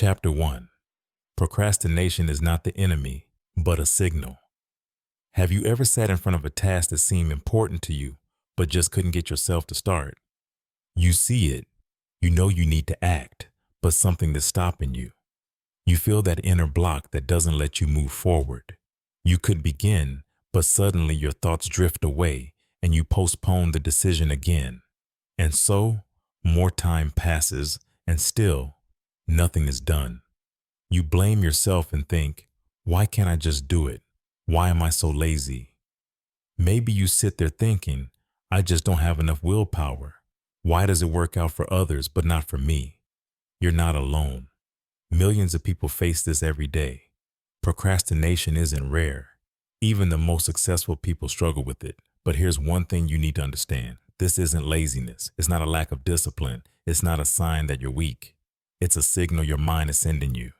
Chapter 1. Procrastination is not the enemy, but a signal. Have you ever sat in front of a task that seemed important to you, but just couldn't get yourself to start? You see it. You know you need to act, but something is stopping you. You feel that inner block that doesn't let you move forward. You could begin, but suddenly your thoughts drift away and you postpone the decision again. And so, more time passes and still, nothing is done. You blame yourself and think, why can't I just do it? Why am I so lazy? Maybe you sit there thinking, I just don't have enough willpower. Why does it work out for others but not for me? You're not alone. Millions of people face this every day. Procrastination isn't rare. Even the most successful people struggle with it. But here's one thing you need to understand. This isn't laziness. It's not a lack of discipline. It's not a sign that you're weak. It's a signal your mind is sending you.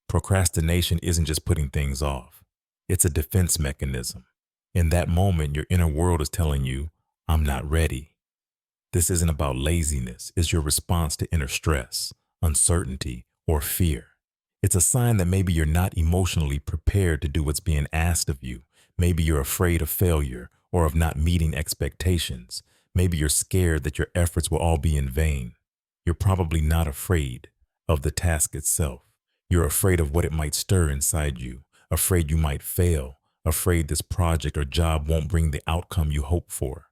Procrastination isn't just putting things off. It's a defense mechanism. In that moment, your inner world is telling you, I'm not ready. This isn't about laziness. It's your response to inner stress, uncertainty, or fear. It's a sign that maybe you're not emotionally prepared to do what's being asked of you. Maybe you're afraid of failure or of not meeting expectations. Maybe you're scared that your efforts will all be in vain. You're probably not afraid of the task itself. You're afraid of what it might stir inside you, afraid you might fail, afraid this project or job won't bring the outcome you hope for,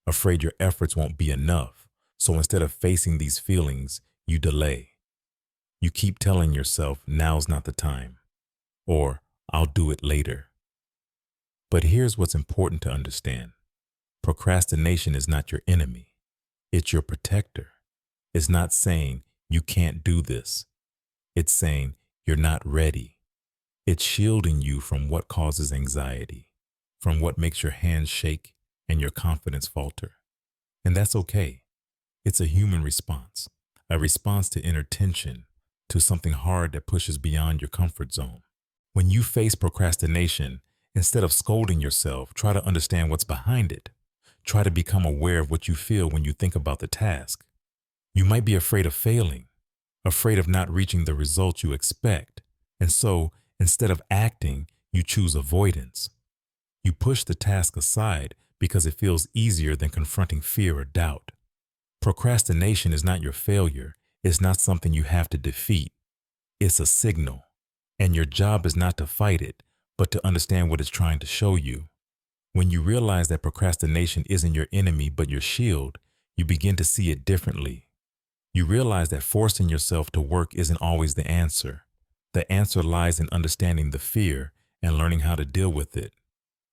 afraid your efforts won't be enough. So instead of facing these feelings, you delay. You keep telling yourself, now's not the time, or I'll do it later. But here's what's important to understand. Procrastination is not your enemy. It's your protector. It's not saying you can't do this. It's saying you're not ready. It's shielding you from what causes anxiety, from what makes your hands shake and your confidence falter. And that's okay. It's a human response, a response to inner tension, to something hard that pushes beyond your comfort zone. When you face procrastination, instead of scolding yourself, try to understand what's behind it. Try to become aware of what you feel when you think about the task. You might be afraid of failing, afraid of not reaching the results you expect. And so, instead of acting, you choose avoidance. You push the task aside because it feels easier than confronting fear or doubt. Procrastination is not your failure. It's not something you have to defeat. It's a signal. And your job is not to fight it, but to understand what it's trying to show you. When you realize that procrastination isn't your enemy but your shield, you begin to see it differently. You realize that forcing yourself to work isn't always the answer. The answer lies in understanding the fear and learning how to deal with it.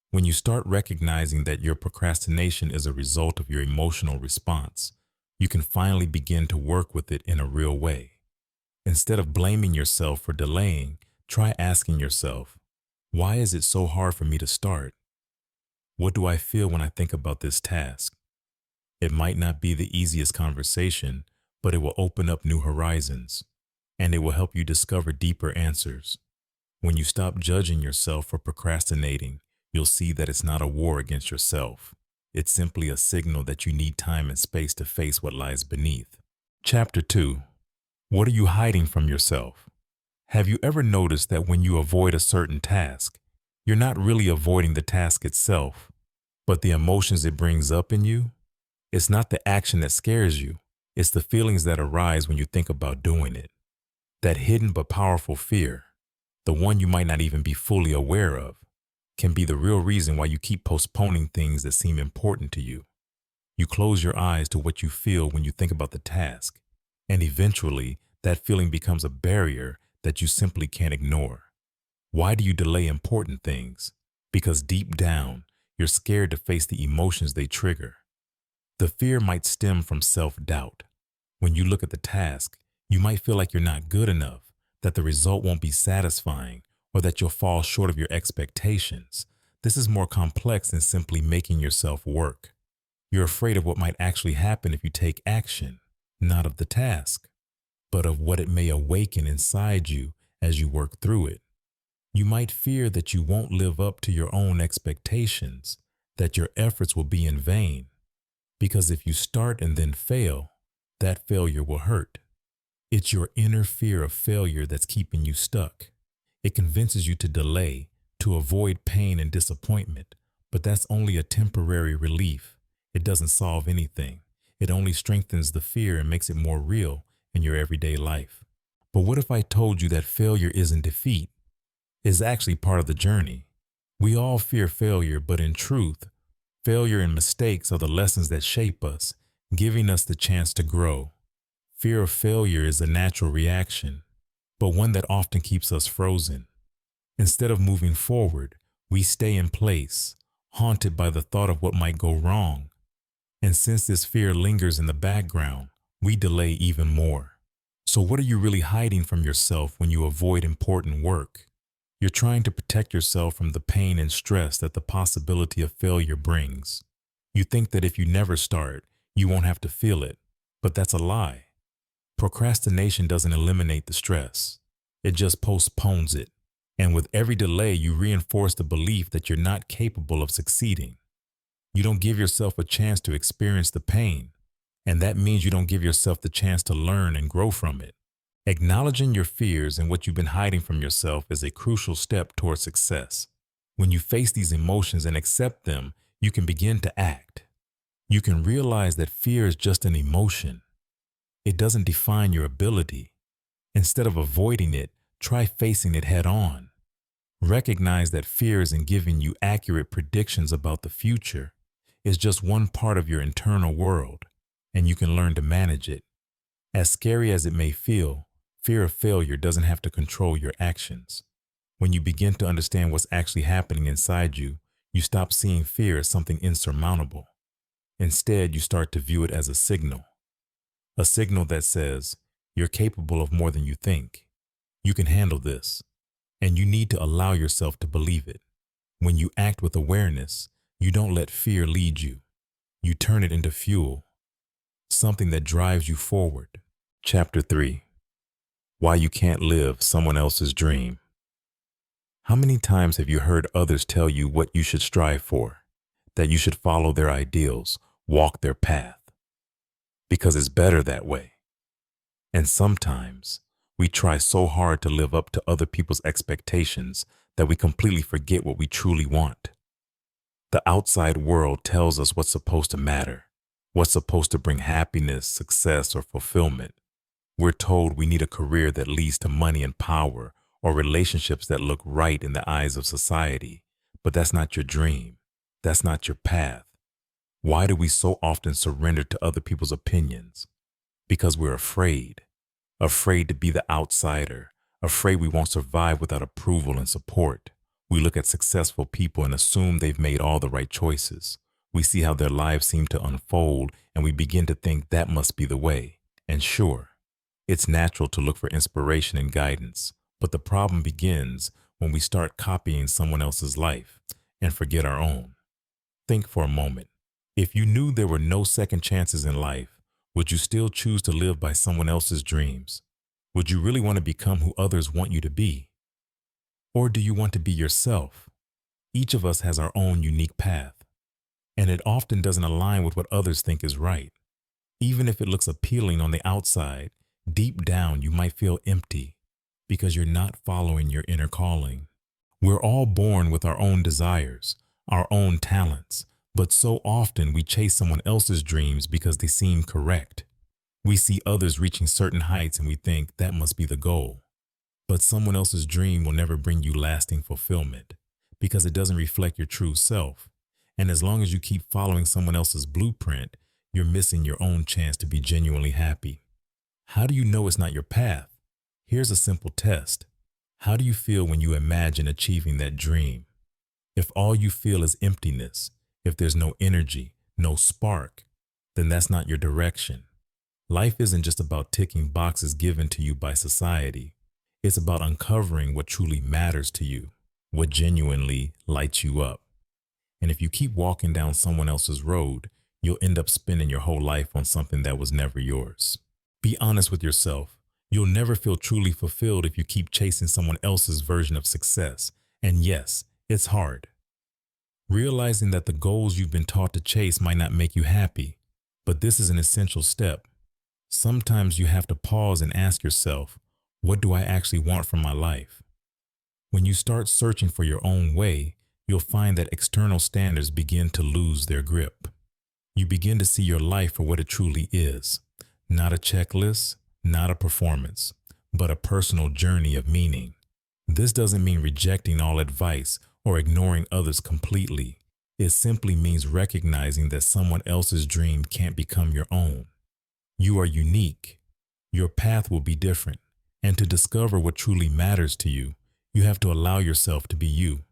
When you start recognizing that your procrastination is a result of your emotional response, you can finally begin to work with it in a real way. Instead of blaming yourself for delaying, try asking yourself, why is it so hard for me to start? What do I feel when I think about this task? It might not be the easiest conversation, but it will open up new horizons, and it will help you discover deeper answers. When you stop judging yourself for procrastinating, you'll see that it's not a war against yourself. It's simply a signal that you need time and space to face what lies beneath. Chapter 2. What are you hiding from yourself? Have you ever noticed that when you avoid a certain task, you're not really avoiding the task itself, but the emotions it brings up in you? It's not the action that scares you. It's the feelings that arise when you think about doing it. That hidden but powerful fear, the one you might not even be fully aware of, can be the real reason why you keep postponing things that seem important to you. You close your eyes to what you feel when you think about the task, and eventually that feeling becomes a barrier that you simply can't ignore. Why do you delay important things? Because deep down, you're scared to face the emotions they trigger. The fear might stem from self-doubt. When you look at the task, you might feel like you're not good enough, that the result won't be satisfying, or that you'll fall short of your expectations. This is more complex than simply making yourself work. You're afraid of what might actually happen if you take action, not of the task, but of what it may awaken inside you as you work through it. You might fear that you won't live up to your own expectations, that your efforts will be in vain. Because if you start and then fail, that failure will hurt. It's your inner fear of failure that's keeping you stuck. It convinces you to delay, to avoid pain and disappointment, but that's only a temporary relief. It doesn't solve anything. It only strengthens the fear and makes it more real in your everyday life. But what if I told you that failure isn't defeat? It's actually part of the journey. We all fear failure, but in truth, failure and mistakes are the lessons that shape us, giving us the chance to grow. Fear of failure is a natural reaction, but one that often keeps us frozen. Instead of moving forward, we stay in place, haunted by the thought of what might go wrong. And since this fear lingers in the background, we delay even more. So what are you really hiding from yourself when you avoid important work? You're trying to protect yourself from the pain and stress that the possibility of failure brings. You think that if you never start, you won't have to feel it, but that's a lie. Procrastination doesn't eliminate the stress. It just postpones it. And with every delay, you reinforce the belief that you're not capable of succeeding. You don't give yourself a chance to experience the pain, and that means you don't give yourself the chance to learn and grow from it. Acknowledging your fears and what you've been hiding from yourself is a crucial step towards success. When you face these emotions and accept them, you can begin to act. You can realize that fear is just an emotion. It doesn't define your ability. Instead of avoiding it, try facing it head on. Recognize that fear isn't giving you accurate predictions about the future. It's just one part of your internal world, and you can learn to manage it. As scary as it may feel, fear of failure doesn't have to control your actions. When you begin to understand what's actually happening inside you, you stop seeing fear as something insurmountable. Instead, you start to view it as a signal that says, you're capable of more than you think. You can handle this, and you need to allow yourself to believe it. When you act with awareness, you don't let fear lead you. You turn it into fuel, something that drives you forward. Chapter 3. Why you can't live someone else's dream. How many times have you heard others tell you what you should strive for? That you should follow their ideals, walk their path? Because it's better that way. And sometimes we try so hard to live up to other people's expectations that we completely forget what we truly want. The outside world tells us what's supposed to matter, what's supposed to bring happiness, success, or fulfillment. We're told we need a career that leads to money and power, or relationships that look right in the eyes of society. But that's not your dream. That's not your path. Why do we so often surrender to other people's opinions? Because we're afraid to be the outsider, afraid we won't survive without approval and support. We look at successful people and assume they've made all the right choices. We see how their lives seem to unfold, and we begin to think that must be the way. And sure, it's natural to look for inspiration and guidance, but the problem begins when we start copying someone else's life and forget our own. Think for a moment. If you knew there were no second chances in life, would you still choose to live by someone else's dreams? Would you really want to become who others want you to be? Or do you want to be yourself? Each of us has our own unique path, and it often doesn't align with what others think is right. Even if it looks appealing on the outside, deep down you might feel empty because you're not following your inner calling. We're all born with our own desires, our own talents, but so often we chase someone else's dreams because they seem correct. We see others reaching certain heights and we think that must be the goal. But someone else's dream will never bring you lasting fulfillment because it doesn't reflect your true self. And as long as you keep following someone else's blueprint, you're missing your own chance to be genuinely happy. How do you know it's not your path? Here's a simple test. How do you feel when you imagine achieving that dream? If all you feel is emptiness, if there's no energy, no spark, then that's not your direction. Life isn't just about ticking boxes given to you by society. It's about uncovering what truly matters to you, what genuinely lights you up. And if you keep walking down someone else's road, you'll end up spending your whole life on something that was never yours. Be honest with yourself. You'll never feel truly fulfilled if you keep chasing someone else's version of success. And yes, it's hard. Realizing that the goals you've been taught to chase might not make you happy, but this is an essential step. Sometimes you have to pause and ask yourself, what do I actually want from my life? When you start searching for your own way, you'll find that external standards begin to lose their grip. You begin to see your life for what it truly is, not a checklist, not a performance, but a personal journey of meaning. This doesn't mean rejecting all advice or ignoring others completely. It simply means recognizing that someone else's dream can't become your own. You are unique. Your path will be different. And to discover what truly matters to you, you have to allow yourself to be you.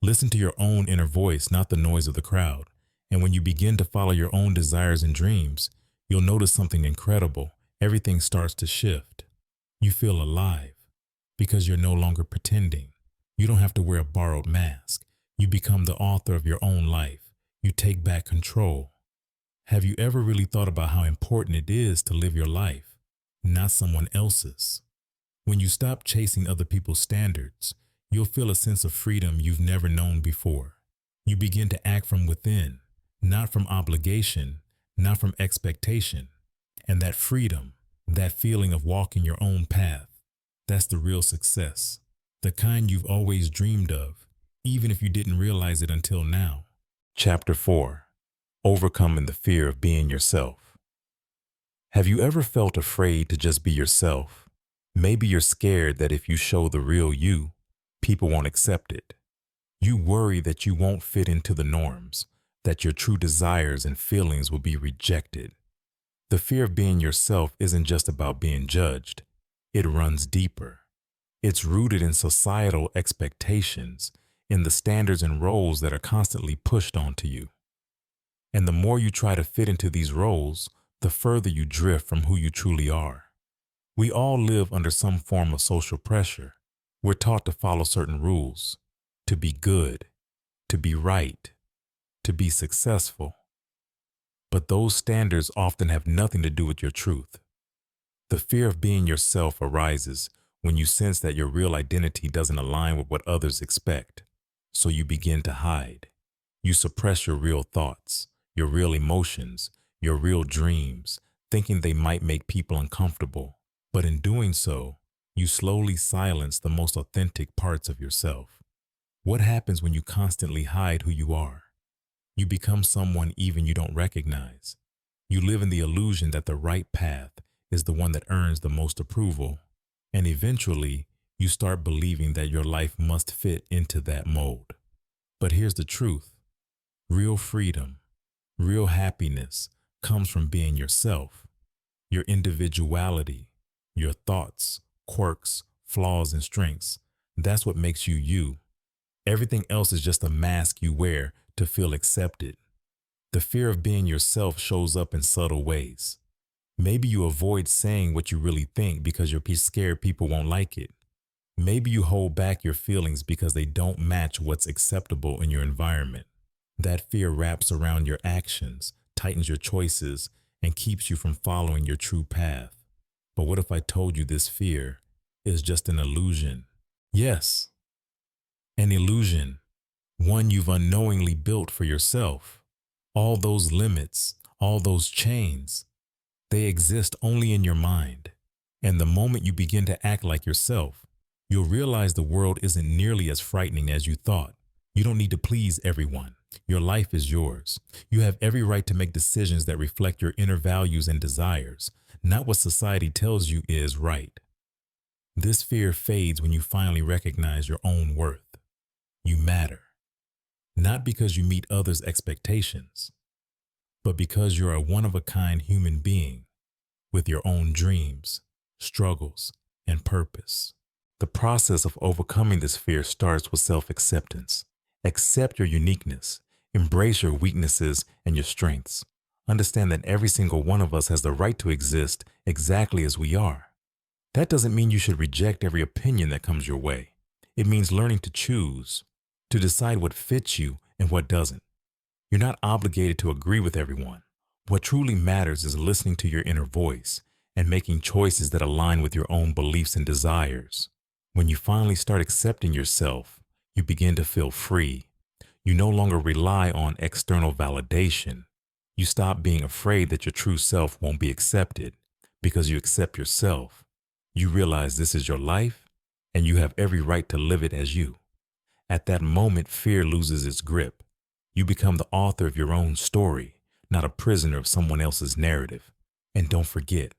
Listen to your own inner voice, not the noise of the crowd. And when you begin to follow your own desires and dreams, you'll notice something incredible. Everything starts to shift. You feel alive because you're no longer pretending. You don't have to wear a borrowed mask. You become the author of your own life. You take back control. Have you ever really thought about how important it is to live your life, not someone else's? When you stop chasing other people's standards, you'll feel a sense of freedom you've never known before. You begin to act from within, not from obligation, not from expectation. And that freedom, that feeling of walking your own path, that's the real success, the kind you've always dreamed of, even if you didn't realize it until now. Chapter 4. Overcoming the fear of being yourself. Have you ever felt afraid to just be yourself? Maybe you're scared that if you show the real you, people won't accept it. You worry that you won't fit into the norms, that your true desires and feelings will be rejected. The fear of being yourself isn't just about being judged. It runs deeper. It's rooted in societal expectations, in the standards and roles that are constantly pushed onto you. And the more you try to fit into these roles, the further you drift from who you truly are. We all live under some form of social pressure. We're taught to follow certain rules, to be good, to be right, to be successful. But those standards often have nothing to do with your truth. The fear of being yourself arises when you sense that your real identity doesn't align with what others expect. So you begin to hide. You suppress your real thoughts, your real emotions, your real dreams, thinking they might make people uncomfortable. But in doing so, you slowly silence the most authentic parts of yourself. What happens when you constantly hide who you are? You become someone even you don't recognize. You live in the illusion that the right path is the one that earns the most approval. And eventually, you start believing that your life must fit into that mold. But here's the truth. Real freedom, real happiness comes from being yourself. Your individuality, your thoughts, quirks, flaws, and strengths. That's what makes you you. Everything else is just a mask you wear to feel accepted. The fear of being yourself shows up in subtle ways. Maybe you avoid saying what you really think because you're scared people won't like it. Maybe you hold back your feelings because they don't match what's acceptable in your environment. That fear wraps around your actions, tightens your choices, and keeps you from following your true path. But what if I told you this fear is just an illusion? Yes, an illusion, one you've unknowingly built for yourself. All those limits, all those chains, they exist only in your mind. And the moment you begin to act like yourself, you'll realize the world isn't nearly as frightening as you thought. You don't need to please everyone. Your life is yours. You have every right to make decisions that reflect your inner values and desires, not what society tells you is right. This fear fades when you finally recognize your own worth. You matter. Not because you meet others' expectations, but because you're a one-of-a-kind human being with your own dreams, struggles, and purpose. The process of overcoming this fear starts with self-acceptance. Accept your uniqueness. Embrace your weaknesses and your strengths. Understand that every single one of us has the right to exist exactly as we are. That doesn't mean you should reject every opinion that comes your way. It means learning to choose, to decide what fits you and what doesn't. You're not obligated to agree with everyone. What truly matters is listening to your inner voice and making choices that align with your own beliefs and desires. When you finally start accepting yourself, you begin to feel free. You no longer rely on external validation. You stop being afraid that your true self won't be accepted, because you accept yourself. You realize this is your life and you have every right to live it as you. At that moment, fear loses its grip. You become the author of your own story, not a prisoner of someone else's narrative. And don't forget,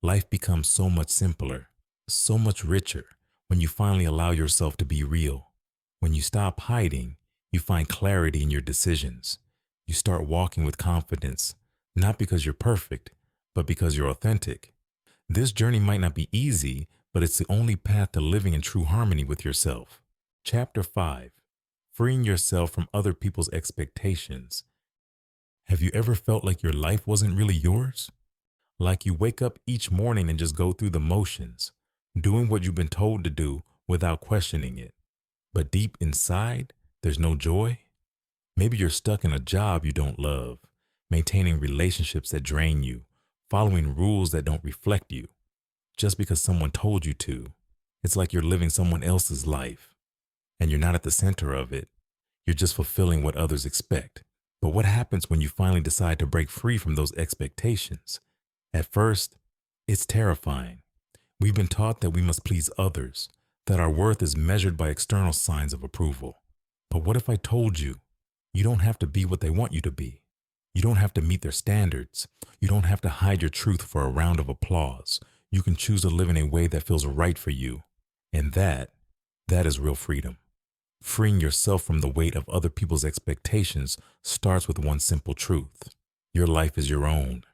life becomes so much simpler, so much richer when you finally allow yourself to be real. When you stop hiding, you find clarity in your decisions. You start walking with confidence, not because you're perfect, but because you're authentic. This journey might not be easy, but it's the only path to living in true harmony with yourself. Chapter 5. Freeing yourself from other people's expectations. Have you ever felt like your life wasn't really yours? Like you wake up each morning and just go through the motions, doing what you've been told to do without questioning it. But deep inside, there's no joy? Maybe you're stuck in a job you don't love, maintaining relationships that drain you, following rules that don't reflect you, just because someone told you to. It's like you're living someone else's life, and you're not at the center of it. You're just fulfilling what others expect. But what happens when you finally decide to break free from those expectations? At first, it's terrifying. We've been taught that we must please others, that our worth is measured by external signs of approval. But what if I told you, you don't have to be what they want you to be? You don't have to meet their standards. You don't have to hide your truth for a round of applause. You can choose to live in a way that feels right for you. And that is real freedom. Freeing yourself from the weight of other people's expectations starts with one simple truth. Your life is your own.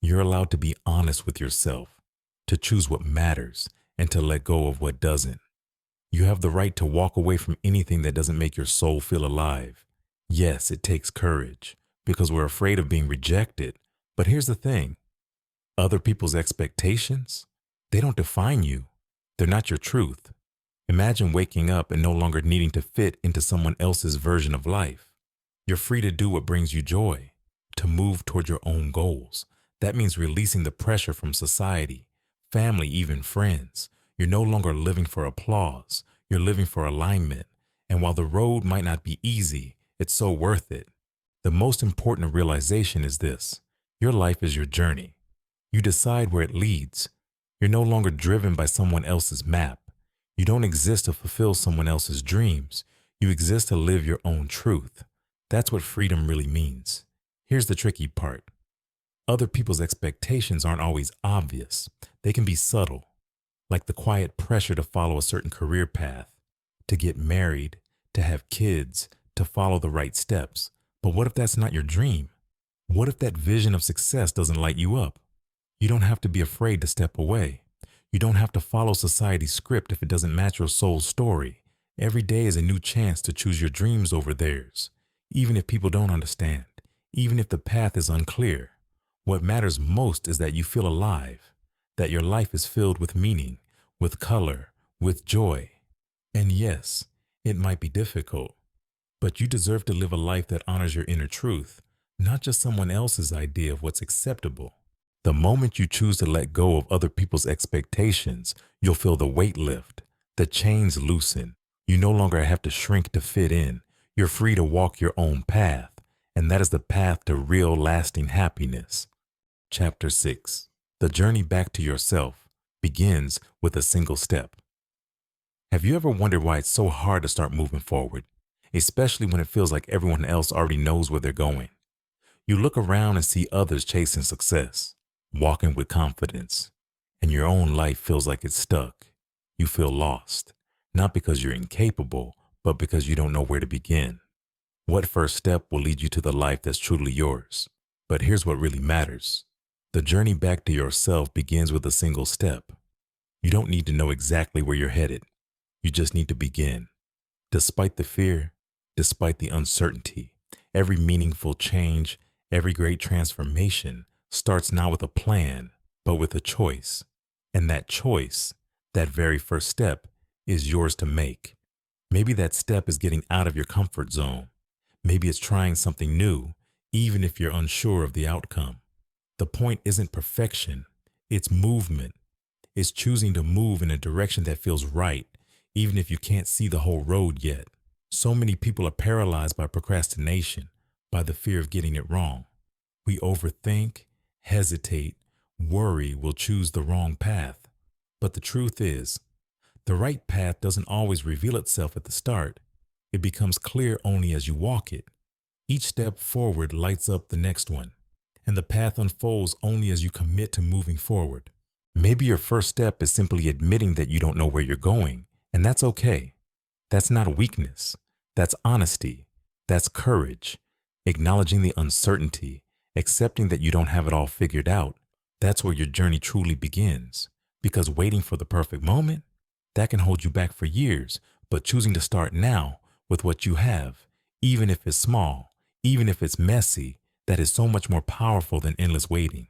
You're allowed to be honest with yourself, to choose what matters, and to let go of what doesn't. You have the right to walk away from anything that doesn't make your soul feel alive. Yes, it takes courage, because we're afraid of being rejected. But here's the thing. Other people's expectations, they don't define you. They're not your truth. Imagine waking up and no longer needing to fit into someone else's version of life. You're free to do what brings you joy, to move toward your own goals. That means releasing the pressure from society, family, even friends. You're no longer living for applause. You're living for alignment. And while the road might not be easy, it's so worth it. The most important realization is this. Your life is your journey. You decide where it leads. You're no longer driven by someone else's map. You don't exist to fulfill someone else's dreams. You exist to live your own truth. That's what freedom really means. Here's the tricky part. Other people's expectations aren't always obvious. They can be subtle, like the quiet pressure to follow a certain career path, to get married, to have kids, to follow the right steps. But what if that's not your dream? What if that vision of success doesn't light you up? You don't have to be afraid to step away. You don't have to follow society's script if it doesn't match your soul's story. Every day is a new chance to choose your dreams over theirs, even if people don't understand, even if the path is unclear. What matters most is that you feel alive, that your life is filled with meaning, with color, with joy. And yes, it might be difficult, but you deserve to live a life that honors your inner truth, not just someone else's idea of what's acceptable. The moment you choose to let go of other people's expectations, you'll feel the weight lift, the chains loosen. You no longer have to shrink to fit in. You're free to walk your own path, and that is the path to real lasting happiness. Chapter 6. The journey back to yourself begins with a single step. Have you ever wondered why it's so hard to start moving forward, especially when it feels like everyone else already knows where they're going? You look around and see others chasing success, walking with confidence, and your own life feels like it's stuck. You feel lost, not because you're incapable, but because you don't know where to begin. What first step will lead you to the life that's truly yours? But here's what really matters. The journey back to yourself begins with a single step. You don't need to know exactly where you're headed. You just need to begin. Despite the fear, despite the uncertainty, every meaningful change, every great transformation starts not with a plan, but with a choice. And that choice, that very first step, is yours to make. Maybe that step is getting out of your comfort zone. Maybe it's trying something new, even if you're unsure of the outcome. The point isn't perfection, it's movement. It's choosing to move in a direction that feels right, even if you can't see the whole road yet. So many people are paralyzed by procrastination, by the fear of getting it wrong. We overthink, hesitate, Worry will choose the wrong path. But the truth is, the right path doesn't always reveal itself at the start. It becomes clear only as you walk it. Each step forward lights up the next one, and the path unfolds only as you commit to moving forward. Maybe your first step is simply admitting that you don't know where you're going, and that's okay. That's not weakness. That's honesty. That's courage. Acknowledging the uncertainty, accepting that you don't have it all figured out. That's where your journey truly begins. Because waiting for the perfect moment, that can hold you back for years, but choosing to start now with what you have, even if it's small, even if it's messy, that is so much more powerful than endless waiting.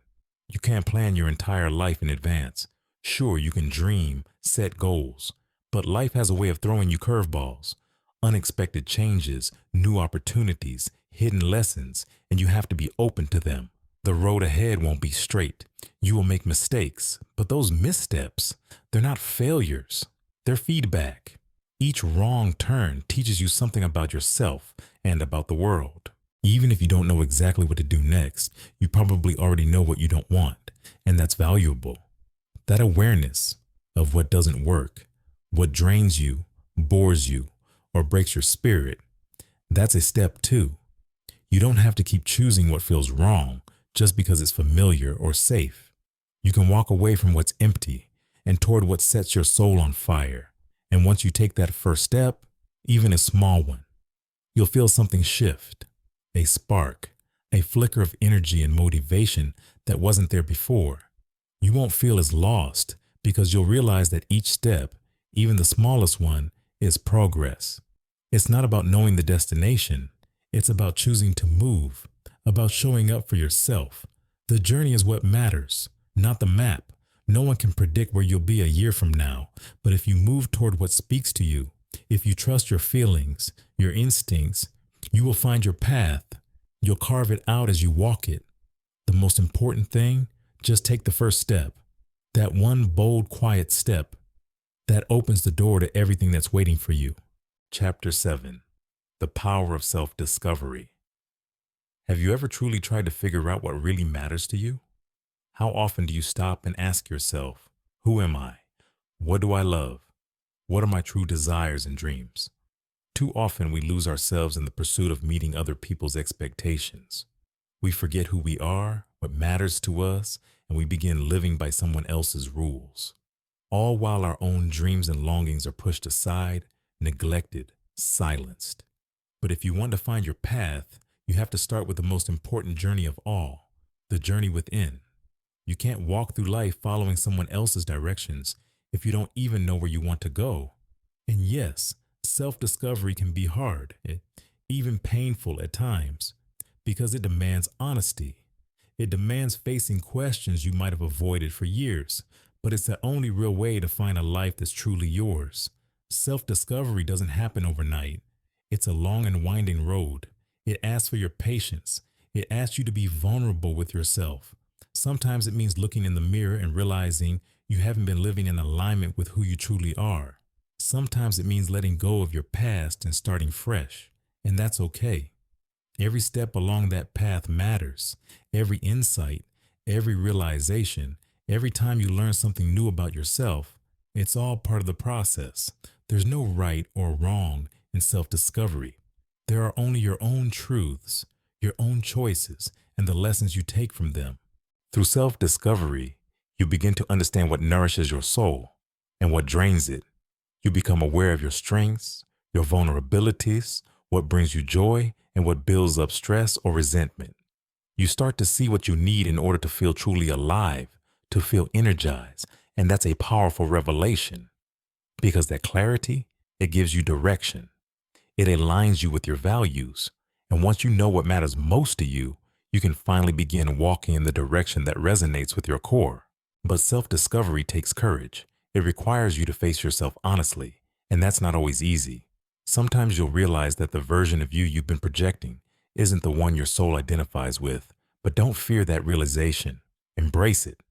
You can't plan your entire life in advance. Sure, you can dream, set goals, but life has a way of throwing you curveballs, unexpected changes, new opportunities, hidden lessons, and you have to be open to them. The road ahead won't be straight. You will make mistakes, but those missteps, they're not failures. They're feedback. Each wrong turn teaches you something about yourself and about the world. Even if you don't know exactly what to do next, you probably already know what you don't want, and that's valuable. That awareness of what doesn't work, what drains you, bores you, or breaks your spirit, that's a step too. You don't have to keep choosing what feels wrong just because it's familiar or safe. You can walk away from what's empty and toward what sets your soul on fire. And once you take that first step, even a small one, you'll feel something shift, a spark, a flicker of energy and motivation that wasn't there before. You won't feel as lost because you'll realize that each step, even the smallest one, is progress. It's not about knowing the destination. It's about choosing to move, about showing up for yourself. The journey is what matters, not the map. No one can predict where you'll be a year from now, but if you move toward what speaks to you, if you trust your feelings, your instincts, you will find your path. You'll carve it out as you walk it. The most important thing, just take the first step. That one bold, quiet step that opens the door to everything that's waiting for you. Chapter 7. The Power of Self-Discovery. Have you ever truly tried to figure out what really matters to you? How often do you stop and ask yourself, who am I? What do I love? What are my true desires and dreams? Too often we lose ourselves in the pursuit of meeting other people's expectations. We forget who we are, what matters to us, and we begin living by someone else's rules. All while our own dreams and longings are pushed aside, neglected, silenced. But if you want to find your path, you have to start with the most important journey of all, the journey within. You can't walk through life following someone else's directions if you don't even know where you want to go. And yes, self-discovery can be hard, even painful at times, because it demands honesty. It demands facing questions you might have avoided for years, but it's the only real way to find a life that's truly yours. Self-discovery doesn't happen overnight. It's a long and winding road. It asks for your patience. It asks you to be vulnerable with yourself. Sometimes it means looking in the mirror and realizing you haven't been living in alignment with who you truly are. Sometimes it means letting go of your past and starting fresh, and that's okay. Every step along that path matters. Every insight, every realization, every time you learn something new about yourself, it's all part of the process. There's no right or wrong in self-discovery. There are only your own truths, your own choices, and the lessons you take from them. Through self-discovery, you begin to understand what nourishes your soul and what drains it. You become aware of your strengths, your vulnerabilities, what brings you joy, and what builds up stress or resentment. You start to see what you need in order to feel truly alive, to feel energized, and that's a powerful revelation. Because that clarity, it gives you direction. It aligns you with your values. And once you know what matters most to you, you can finally begin walking in the direction that resonates with your core. But self-discovery takes courage. It requires you to face yourself honestly, and that's not always easy. Sometimes you'll realize that the version of you you've been projecting isn't the one your soul identifies with, but don't fear that realization. Embrace it,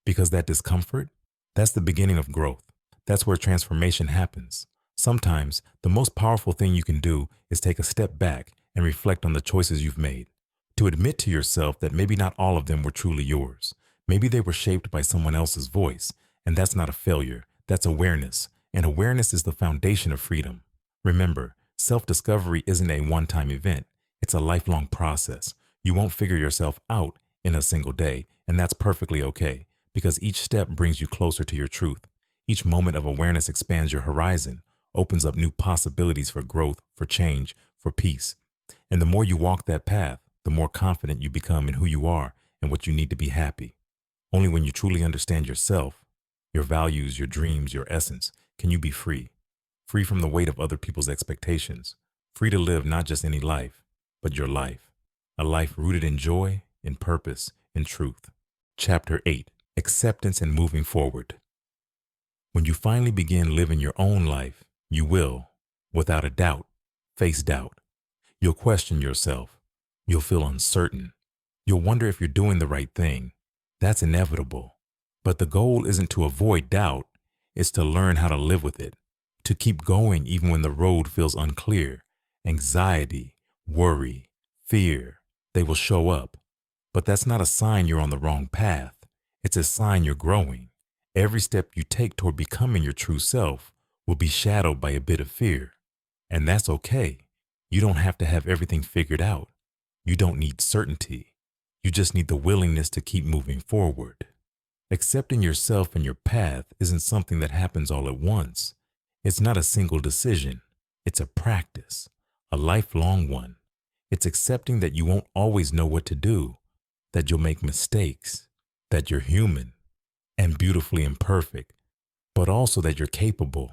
because that discomfort, that's the beginning of growth. That's where transformation happens. Sometimes the most powerful thing you can do is take a step back and reflect on the choices you've made. To admit to yourself that maybe not all of them were truly yours. Maybe they were shaped by someone else's voice, and that's not a failure, that's awareness. And awareness is the foundation of freedom. Remember, self-discovery isn't a one-time event, it's a lifelong process. You won't figure yourself out in a single day, and that's perfectly okay, because each step brings you closer to your truth. Each moment of awareness expands your horizon, opens up new possibilities for growth, for change, for peace. And the more you walk that path, the more confident you become in who you are and what you need to be happy. Only when you truly understand yourself, your values, your dreams, your essence, can you be free. Free from the weight of other people's expectations. Free to live not just any life, but your life. A life rooted in joy, in purpose, in truth. Chapter 8. Acceptance and moving forward. When you finally begin living your own life, you will, without a doubt, face doubt. You'll question yourself. You'll feel uncertain. You'll wonder if you're doing the right thing. That's inevitable. But the goal isn't to avoid doubt, it's to learn how to live with it, to keep going even when the road feels unclear. Anxiety, worry, fear, they will show up. But that's not a sign you're on the wrong path. It's a sign you're growing. Every step you take toward becoming your true self will be shadowed by a bit of fear. And that's okay. You don't have to have everything figured out. You don't need certainty. You just need the willingness to keep moving forward. Accepting yourself and your path isn't something that happens all at once. It's not a single decision. It's a practice, a lifelong one. It's accepting that you won't always know what to do, that you'll make mistakes, that you're human and beautifully imperfect, but also that you're capable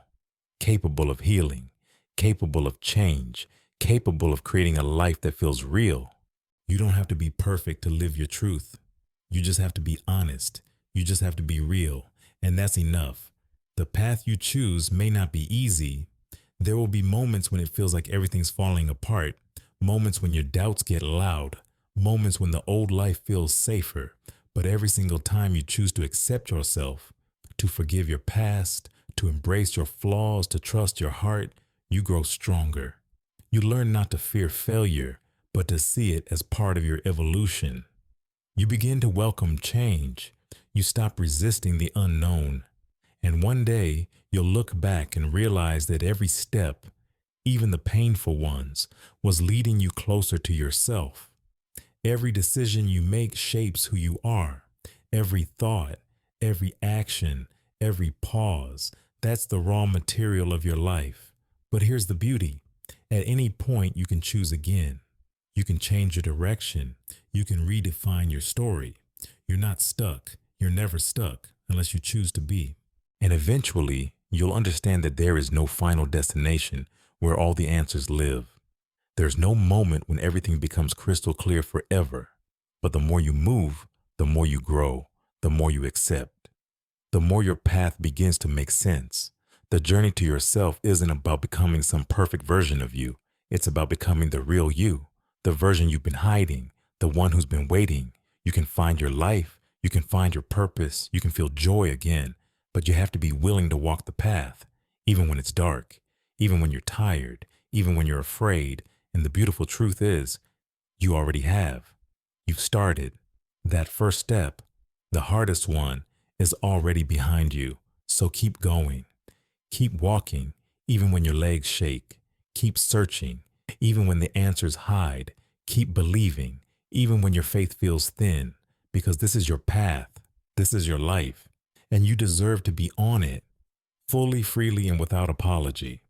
of healing, capable of change, capable of creating a life that feels real. You don't have to be perfect to live your truth. You just have to be honest. You just have to be real, and that's enough. The path you choose may not be easy. There will be moments when it feels like everything's falling apart, moments when your doubts get loud, moments when the old life feels safer. But every single time you choose to accept yourself, to forgive your past, to embrace your flaws, to trust your heart, you grow stronger. You learn not to fear failure, but to see it as part of your evolution. You begin to welcome change. You stop resisting the unknown. And one day, you'll look back and realize that every step, even the painful ones, was leading you closer to yourself. Every decision you make shapes who you are. Every thought, every action, every pause, that's the raw material of your life. But here's the beauty. At any point, you can choose again. You can change your direction. You can redefine your story. You're not stuck. You're never stuck unless you choose to be. And eventually, you'll understand that there is no final destination where all the answers live. There's no moment when everything becomes crystal clear forever. But the more you move, the more you grow, the more you accept, the more your path begins to make sense. The journey to yourself isn't about becoming some perfect version of you. It's about becoming the real you, the version you've been hiding, the one who's been waiting. You can find your life, you can find your purpose, you can feel joy again, but you have to be willing to walk the path, even when it's dark, even when you're tired, even when you're afraid. And the beautiful truth is, you already have. You've started. That first step, the hardest one, is already behind you. So keep going. Keep walking, even when your legs shake. Keep searching, even when the answers hide. Keep believing, even when your faith feels thin. Because this is your path. This is your life. And you deserve to be on it, fully, freely, and without apology.